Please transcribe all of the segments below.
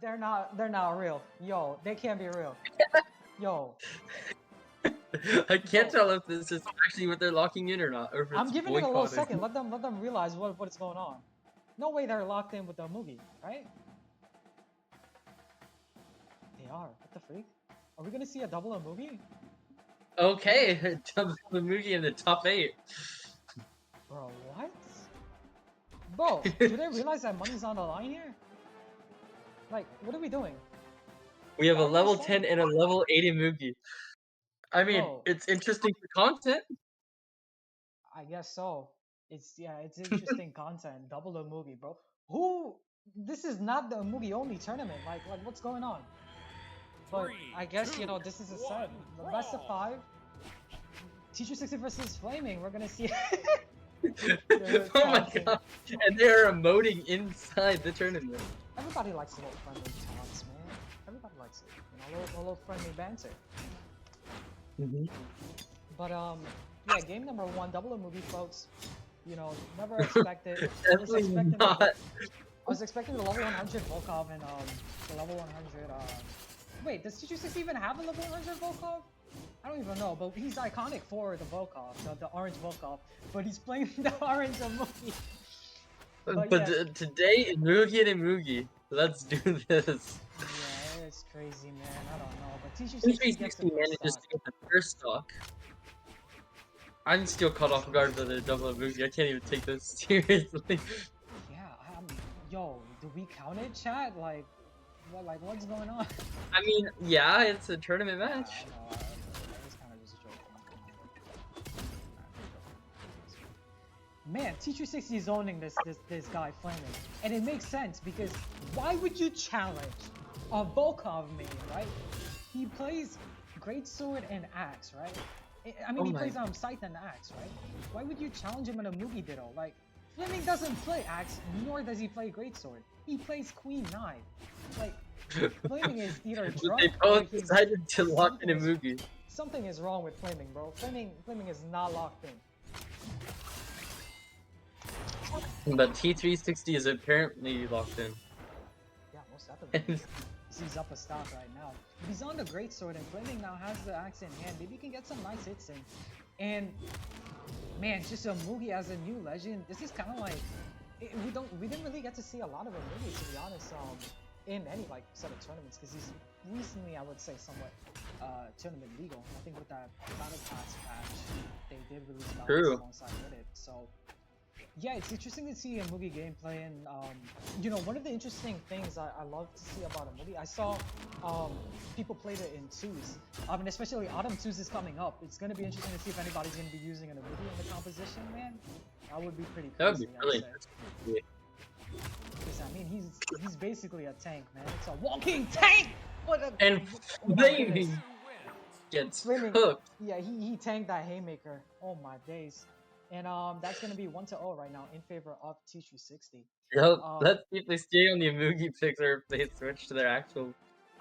They're not real. Yo, they can't be real. Yo. I can't tell if this is actually what they're locking in or not, or if it's I'm giving it a little boycotting. second. Let them realize what is going on. No way they're locked in with the Mugi, right? They are. What the freak? Are we gonna see a double Mugi? Okay, double Mugi in the top 8. Bro, what? Bro, do they realize that money's on the line here? Like, what are we doing? We have a Are you level saying? 10 and a level 80 Mugi. I mean, Bro, it's interesting for content. I guess so. It's interesting content. Double the movie, bro. Who? This is not the movie only tournament. Like what's going on? But I guess this is a set. The best of 5. T360 versus Flaming. We're gonna see. Oh my god! And they're emoting inside the tournament. Everybody likes a little friendly taunts, man. Everybody likes it. A little friendly banter. But yeah, game number 1, double a movie, folks. Never expected. I was expecting the level 100 Volkov and the level 100. Wait, does T360 even have a level 100 Volkov? I don't even know, but he's iconic for the Volkov, the orange Volkov. But he's playing the orange Mugi. But yeah. Today, Mugi and Mugi. Let's do this. Yeah, it's crazy, man. I don't know, but T360 manages to get the first stock. I'm still caught off guard by the double Mugi. I can't even take this seriously. Yeah, yo, do we count it, chat? Like, what's going on? I mean, yeah, it's a tournament match. I was kind of just joking. Man, T360 is owning this guy Flaming, and it makes sense because why would you challenge a Volkov main, right? He plays Greatsword and Axe, right? I mean, he plays Scythe and Axe, right? Why would you challenge him in a Mugi Ditto? Like, Flaming doesn't play Axe, nor does he play Greatsword. He plays Queen 9. Like, Flaming is either drunk they both decided to lock in a Mugi. Something is wrong with Flaming, bro. Flaming is not locked in. But T360 is apparently locked in. Yeah, most definitely. He's up a stock right now. He's on the Greatsword, and Flaming now has the Axe in hand. Maybe he can get some nice hits in. And man, just a Mugi as a new legend. This is kind of like we didn't really get to see a lot of a Mugi, to be honest. In any set of tournaments, because he's recently, I would say, somewhat tournament legal. I think with that Battle Pass patch, they did release Battle Pass alongside with it. So yeah, it's interesting to see a Mugi gameplay, and one of the interesting things I love to see about a Mugi, I saw people played it in 2s, and especially Autumn 2s is coming up. It's going to be interesting to see if anybody's going to be using a Mugi in the composition, man. That would be pretty crazy. That would be really interesting. Because I mean, he's basically a tank, man. It's a walking tank. And Flaming gets cooked. Yeah, he tanked that haymaker. Oh my days. And that's gonna be 1-0 right now in favor of T360. Yep. Let's see if they stay on the Mugi picks or if they switch to their actual.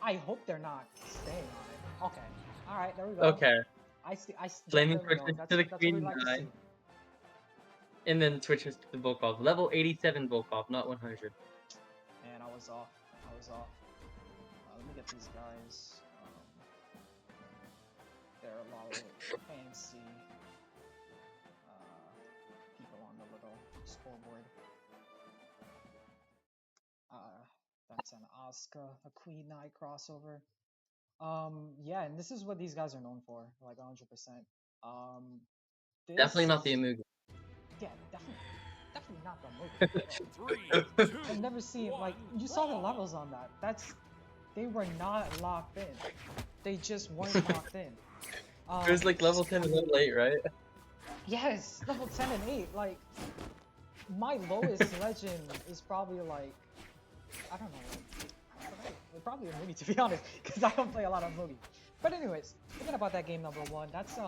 I hope they're not staying on it. Okay. All right. There we go. Okay. I Flaming switches to the Queen 9. And then switches to the Volkov. Level 87 Volkov, not 100. Man, I was off. Let me get these guys. There are a lot of fancy people on the little scoreboard. That's an Asuka, a Queen 9 crossover. Yeah, and this is what these guys are known for, like 100%. Definitely not the Mugi. Yeah, definitely not the Mugi. I've never seen, like, you saw the levels on that. They were not locked in. They just weren't locked in. It was like level 10 and level 8, right? Yes, level 10 and 8. Like, my lowest legend is probably like, I don't know, probably a Mugi, to be honest, because I don't play a lot of Mugi. But anyways, thinking about that game number 1, that's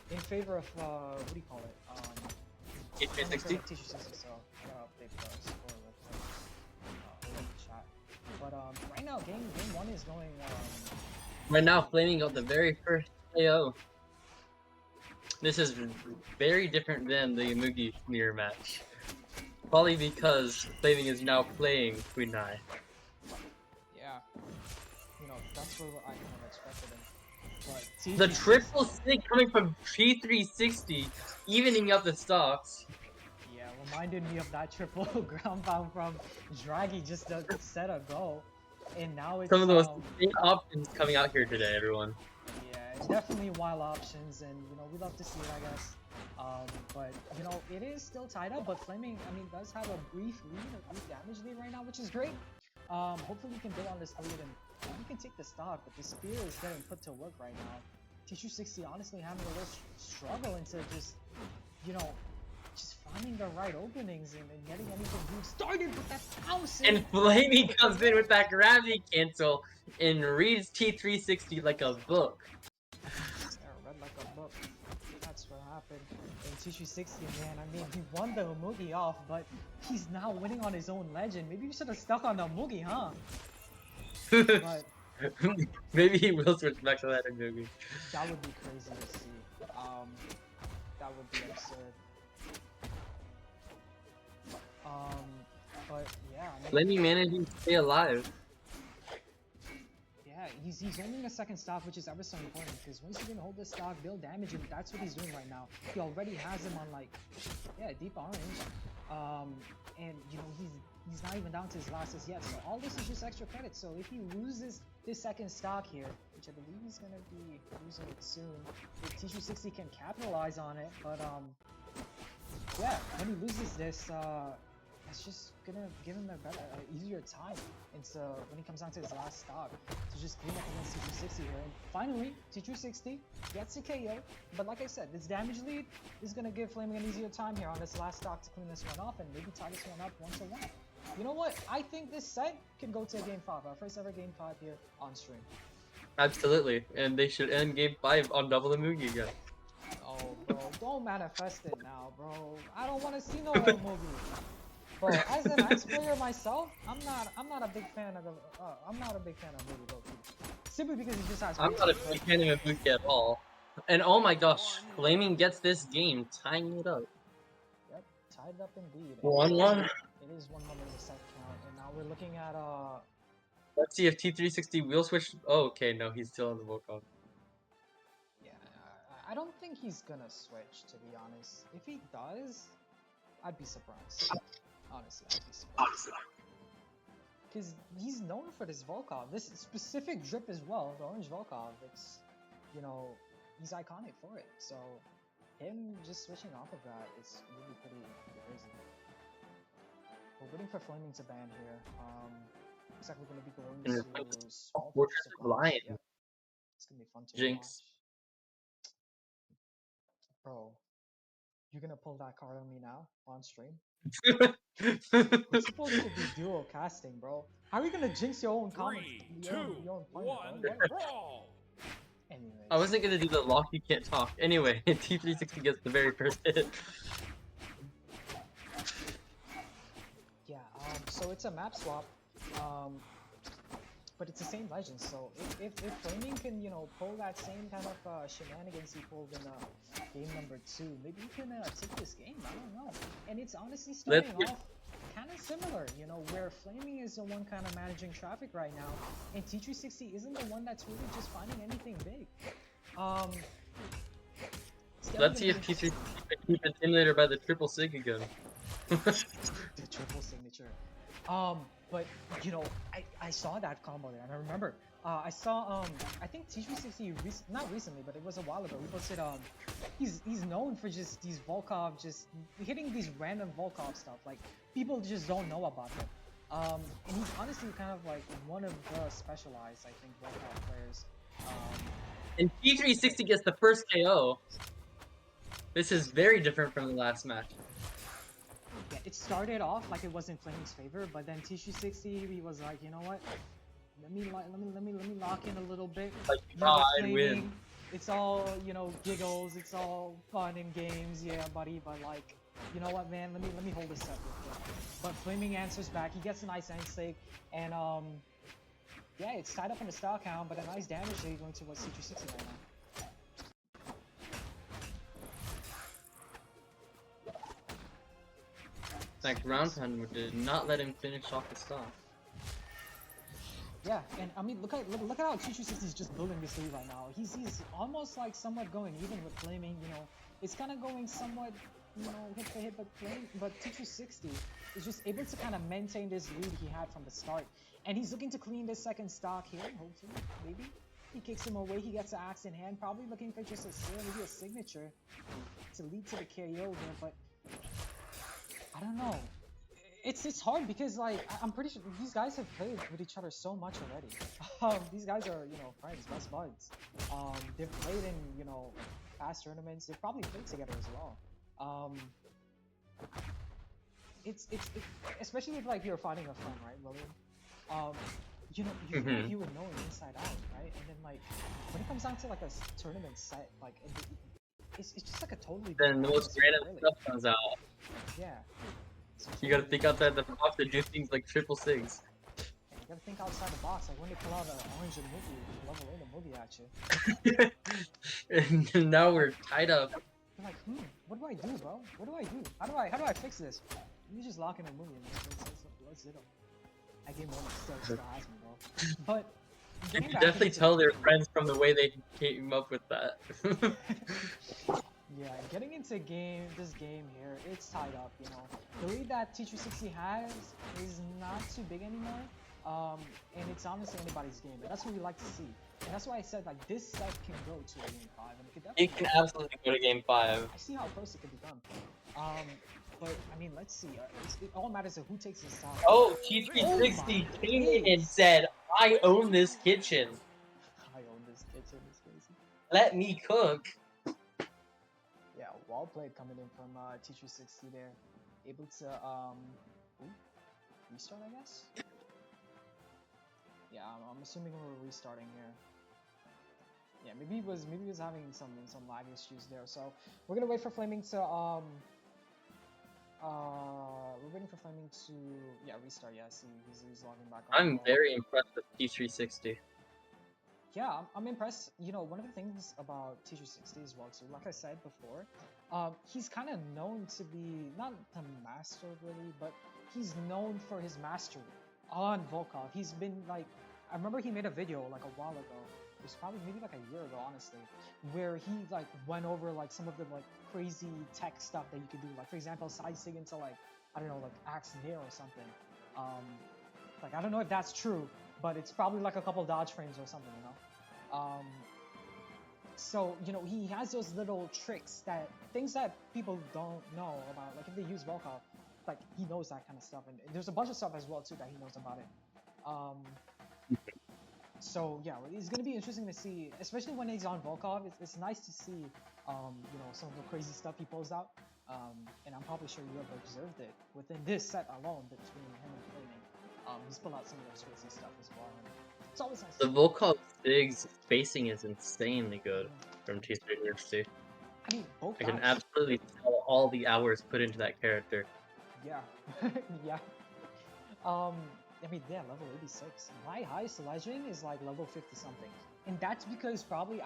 in favor of what do you call it? T360. T360. So I gotta update the score with the chat. But right now, game 1 is going. Right now, Flaming got the very first KO. This is very different than the Mugi mirror match. Probably because Flaming is now playing Queen 9. that's what I kind of expected him. But The T360 triple sig coming from T360, evening up the stocks. yeah, reminded me of that triple ground pound from Draghi just to set a goal. And now Some it's of the most insane options coming out here today, everyone. yeah, definitely wild options, and you know we love to see it, I guess. But you know it is still tied up, but Flaming, I mean, does have a brief lead, a brief damage lead right now, which is great. Hopefully we can build on this lead and we can take the stock, but the spear is getting put to work right now. T360 honestly having a little struggle into just, you know, just finding the right openings and getting anything good started with that house. And Flaming comes in with that gravity cancel and reads T360 like a book. Yeah, read like a book. That's what happened. And T360, man, I mean, he won the Mugi off, but he's now winning on his own legend. Maybe we should have stuck on the Mugi, huh? But Maybe he will switch back to that movie. that would be crazy to see. That would be absurd. But yeah, I mean, Flaming managing to stay alive. yeah, he's owning a second stock, which is ever so important because once you can hold this stock, build damage, and that's what he's doing right now. He already has him on like, yeah, deep orange. And you know he's not even down to his losses yet. So all this is just extra credit. So if he loses this second stock here, which I believe he's gonna be losing it soon, if T360 can capitalize on it, but yeah, when he loses this, it's just gonna give him a better, easier time. And so when he comes down to his last stock, to just clean up against T360 here. And finally, T360 gets a KO. But like I said, this damage lead is gonna give Flaming an easier time here on this last stock to clean this one off and maybe tie this one up 1-1. You know what? I think this set can go to a game 5. Our first ever game 5 here on stream. Absolutely, and they should end game 5 on double the Mugi again. Oh, bro, don't manifest it now, bro. I don't want to see no more Mugi. Bro, as an X player myself, I'm not a big fan of Mugi, bro. Simply because he just has. I'm not a big fan of Mugi at all. And oh my gosh, Flaming gets this game, tying it up. Yep, tied it up indeed. 1-1. It is 1-1 in the set count, and now we're looking at Let's see if T360 will switch. Oh, okay, no, he's still on the Volkov. yeah, I don't think he's gonna switch, to be honest. If he does, I'd be surprised. Honestly, I'd be surprised. Because he's known for this Volkov, this specific drip as well, the orange Volkov. It's, you know, he's iconic for it. So him just switching off of that is really pretty crazy. We're waiting for Flaming to ban here. Looks like we're gonna be going to small Fortress of Lion. Yeah. It's gonna be fun to Jinx. watch. Bro, you're gonna pull that card on me now on stream? We're supposed to be dual casting, bro. How are you gonna jinx your own comment? 3, 2, 1, brawl! Anyways. I wasn't gonna do the lock, you can't talk. Anyway, T360 gets the very first hit. Yeah, so it's a map swap, but it's the same legend. So if Flaming can, you know, pull that same kind of shenanigans he pulled in game number 2, maybe he can take this game. I don't know. And it's honestly starting off kind of similar, you know, where Flaming is the one kind of managing traffic right now, and T360 isn't the one that's really just finding anything big. Let's see if T360 can keep Intimidator by the triple sig again. The triple signature. But you know, I saw that combo there, and I remember I saw I think T360 not recently, but it was a while ago. He posted he's known for just these Volkov, just hitting these random Volkov stuff. Like people just don't know about them. And he's honestly kind of like one of the specialized, I think, Volkov players. And T360 gets the first KO. This is very different from the last match. Yeah, it started off like it was in Flaming's favor, but then T360 he was like, you know what? Let me lock in a little bit. Like, win. It's all, you know, giggles. It's all fun and games, yeah, buddy. But like, you know what, man? Let me hold this up real quick. But Flaming answers back. He gets a nice end stake, and yeah, it's tied up in the stock count, but a nice damage lead going to what's T360 right now. Like, Round Pen did not let him finish off the stock. Yeah, and I mean, look at how T360 is just building this lead right now. He's almost like somewhat going even with Flaming. You know, it's kind of going somewhat, you know, hit for hit, but T360 is just able to kind of maintain this lead he had from the start, and he's looking to clean this second stock here. Hopefully, maybe he kicks him away. He gets the axe in hand, probably looking for just a seal, maybe a signature to lead to the KO here, but I don't know. It's hard because like I'm pretty sure these guys have played with each other so much already. These guys are, you know, friends, best buds. They've played in, you know, past tournaments. They've probably played together as well. It's especially if like you're fighting a friend, right, William? You know, you feel like you would know him inside out, right? And then like when it comes down to like a tournament set, like it's just like a totally Then different the most atmosphere, random really. stuff comes out. Yeah. So You gotta think outside the box to do things like 666. yeah, you gotta think outside the box. Like when they pull out an orange movie, level in a movie at you. And now we're tied up. You're like, what do I do, bro? What do I do? How do I fix this? You just lock in a movie and let's hit him. That game almost still has me, bro. But You getting can back definitely into- tell they're friends from the way they came up with that. Yeah, getting into this game here, it's tied up, you know. The lead that T360 has is not too big anymore, and it's honestly anybody's game, and that's what we like to see. And that's why I said, like, this set can go to a game 5, and it could definitely It can absolutely go to game 5. I see how close it could become. But, I mean, let's see. It all matters of who takes this top. Oh, T360 came in and said, I own this kitchen. I own this kitchen, it's crazy. Let me cook. Yeah, well played coming in from T360 there. Able to restart, I guess. Yeah, I'm assuming we're restarting here. Yeah, maybe he was having some lag issues there. So we're gonna wait for Flaming to we're waiting for Flaming to restart. Yeah, see he's logging back on. I'm very impressed with T360. Yeah, I'm impressed. You know, one of the things about T360 as well too, like I said before, he's kind of known to be not the master really, but he's known for his mastery on Volkov. He's been like, I remember he made a video like a while ago. It was probably maybe like a year ago, honestly, where he like went over like some of the like crazy tech stuff that you could do. Like for example, side sig into like, I don't know, like axe nair or something. Like I don't know if that's true, but it's probably like a couple dodge frames or something, you know. So you know he has those little tricks things that people don't know about. Like if they use Volkov, like he knows that kind of stuff, and there's a bunch of stuff as well too that he knows about it. So yeah, it's gonna be interesting to see, especially when he's on Volkov. It's nice to see, you know, some of the crazy stuff he pulls out. And I'm probably sure you have observed it within this set alone between him and Flaming. He's pulled out some of those crazy stuff as well. And it's always nice. The Volkov Sig's spacing is insanely good from T360. I mean, both I can guys. absolutely tell all the hours put into that character. Yeah, yeah. I mean, yeah, level 86. My highest legend is like level 50 something, and that's because probably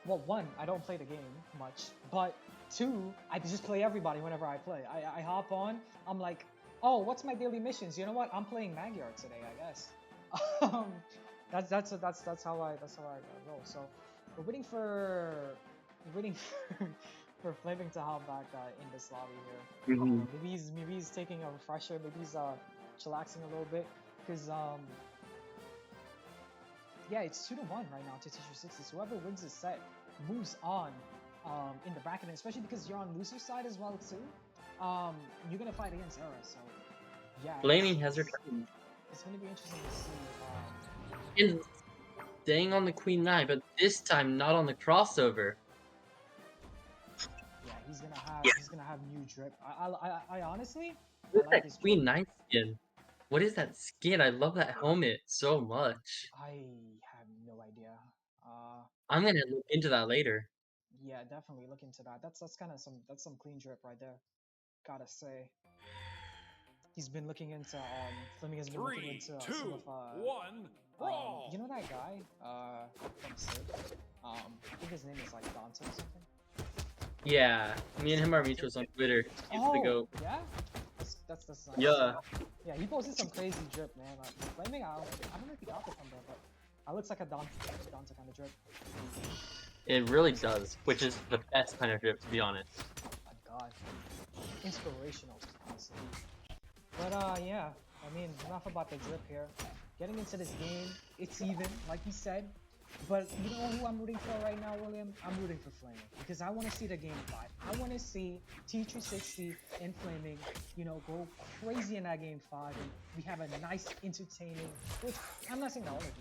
well, one, I don't play the game much, but two, I just play everybody whenever I play. I hop on, I'm like, oh, what's my daily missions? You know what? I'm playing Magyar today, I guess. That's how I roll. So we're waiting for for Flaming to hop back in this lobby here. Maybe he's taking a refresher. Maybe he's chillaxing a little bit because yeah, it's 2-1 right now to T360. So whoever wins this set moves on in the bracket, and especially because you're on loser side as well too. You're gonna fight against Era, so yeah. Flaming has returned. It's gonna be interesting to see. And staying on the Queen 9, but this time not on the crossover. Yeah, he's gonna have new drip. I honestly. What is like that his Queen drip. 9 skin? What is that skin? I love that helmet so much. I have no idea. I'm gonna look into that later. Yeah, definitely look into that. That's kind of some clean drip right there. Gotta say. He's been looking into Fleming has been looking 3, into 2, some of 1, brawl. you know that guy from Sid? I think his name is like Dante or something. Yeah, me and him are mutuals on Twitter. He's the GOAT. Yeah. It's That's the sign. Yeah. Yeah, he posted some crazy drip, man. Like, Flaming, I don't know if he got it from there, but that looks like a Dante kind of drip. It really does, which is the best kind of drip, to be honest. Oh my god. Inspirational, honestly. But yeah, I mean, enough about the drip here. Getting into this game, it's even, like you said. But you know who I'm rooting for right now, William? I'm rooting for Flaming because I want to see the game 5. I want to see T360 and Flaming, you know, go crazy in that game 5, and we have a nice, entertaining. Which I'm not saying that all of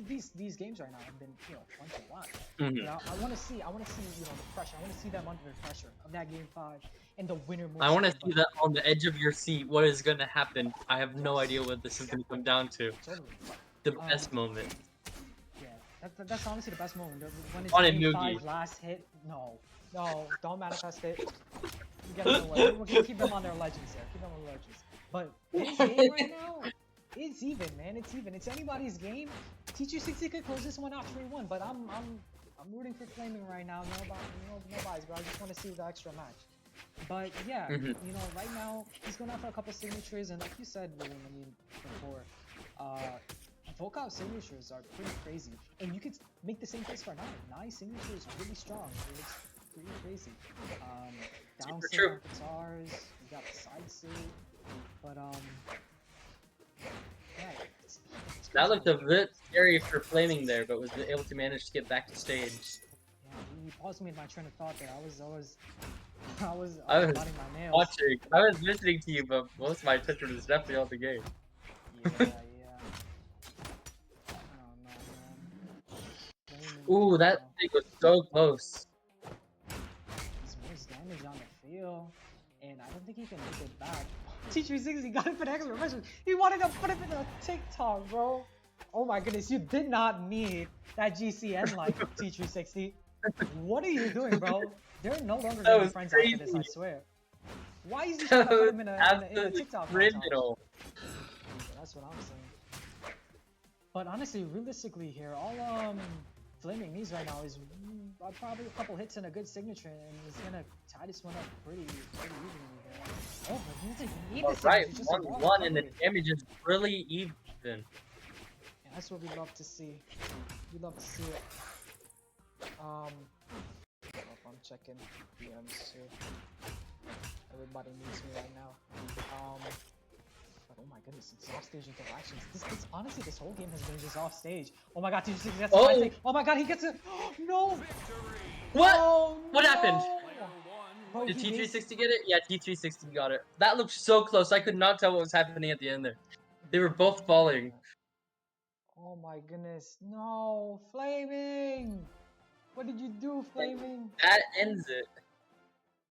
these games right now have been, you know, fun to watch. Mhm. But I want to see, you know, the pressure. I want to see them under the pressure of that game 5 and the winner. I want to see that on the edge of your seat. What is gonna happen? I have no idea what this is gonna come down to. Totally. The best moment. Yeah, that's honestly the best moment. When it's On a game Mugi. 5 last hit. No, don't manifest it. You get it away. We're gonna keep them on their legends there. Keep them on legends. But this game right now, it's even, man. It's even. It's anybody's game. T360 could close this one out 3-1, but I'm rooting for Flaming right now. No bias, but I just want to see the extra match. But yeah, you know, right now he's going out for a couple signatures, and like you said, William, I mean, before, Volkout signatures are pretty crazy, and you could make the same case for 9. 9 signatures really strong. It's pretty crazy. Down Super C true. on guitars, you got the side C, but yeah, it's That crazy. looked a bit scary for Flaming there, but was able to manage to get back to stage. Yeah, he paused me in my train of thought there. I was I was biting my nails. watching. I was listening to you, but most of my attention was definitely on the game. Yeah. I don't know, man. Ooh, that thing was so close. He's most damage on the field, and I don't think he can make it back. T360 got it for the extra pressure. He wanted to put him in a TikTok, bro. Oh my goodness, you did not need that GCN like T360. What are you doing, bro? They're no longer gonna be friends after this, I swear. Why is he trying to put him in a TikTok montage? Criminal. That's what I'm saying. But honestly, realistically here, all Flaming needs right now is probably a couple hits and a good signature, and he's gonna tie this one up pretty evenly there. Oh, but he doesn't need the signature, Right, just a 1-1, and the recovery. damage is really even. And that's what we love to see. We love to see it. I'm checking DMs too. Everybody needs me right now. But oh my goodness, it's offstage interactions. This honestly, this whole game has been just offstage. Oh my god, T360 gets Oh. the oh my god, he gets it. No. What? Oh, What happened? Bro, Did he missed. T360 get it? Yeah, T360 got it. That looked so close. I could not tell what was happening at the end there. They were both falling. Oh my goodness. No, Flaming. What did you do, Flaming? That ends it.